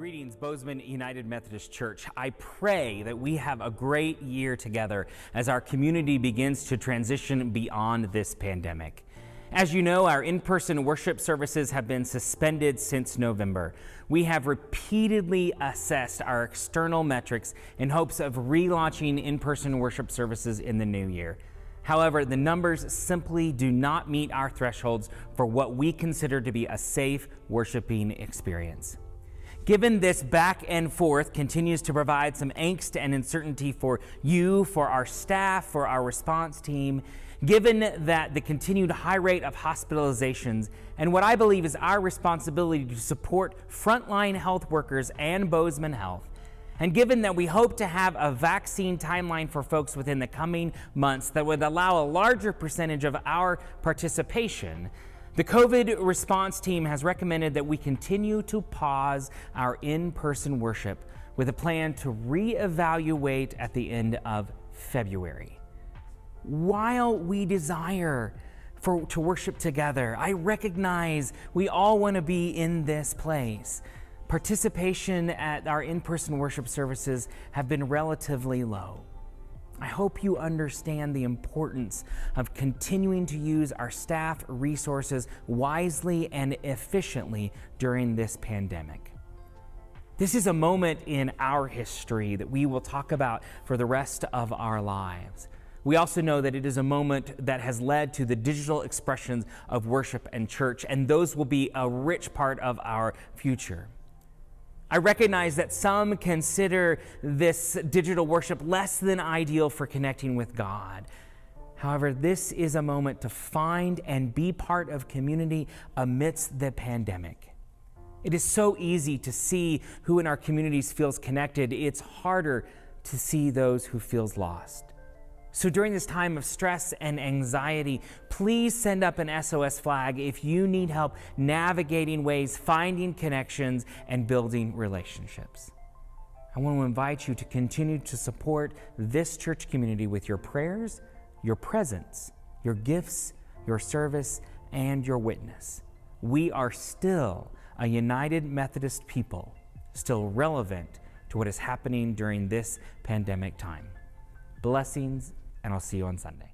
Greetings, Bozeman United Methodist Church. I pray that we have a great year together as our community begins to transition beyond this pandemic. As you know, our in-person worship services have been suspended since November. We have repeatedly assessed our external metrics in hopes of relaunching in-person worship services in the new year. However, the numbers simply do not meet our thresholds for what we consider to be a safe worshiping experience. Given this back and forth continues to provide some angst and uncertainty for you, for our staff, for our response team, given that the continued high rate of hospitalizations and what I believe is our responsibility to support frontline health workers and Bozeman Health, and given that we hope to have a vaccine timeline for folks within the coming months that would allow a larger percentage of our participation, the COVID response team has recommended that we continue to pause our in-person worship with a plan to reevaluate at the end of February. While we desire to worship together, I recognize we all want to be in this place. Participation at our in-person worship services have been relatively low. I hope you understand the importance of continuing to use our staff resources wisely and efficiently during this pandemic. This is a moment in our history that we will talk about for the rest of our lives. We also know that it is a moment that has led to the digital expressions of worship and church, and those will be a rich part of our future. I recognize that some consider this digital worship less than ideal for connecting with God. However, this is a moment to find and be part of community amidst the pandemic. It is so easy to see who in our communities feels connected. It's harder to see those who feels lost. So during this time of stress and anxiety, please send up an SOS flag if you need help navigating ways, finding connections, and building relationships. I want to invite you to continue to support this church community with your prayers, your presence, your gifts, your service, and your witness. We are still a United Methodist people, still relevant to what is happening during this pandemic time. Blessings, and I'll see you on Sunday.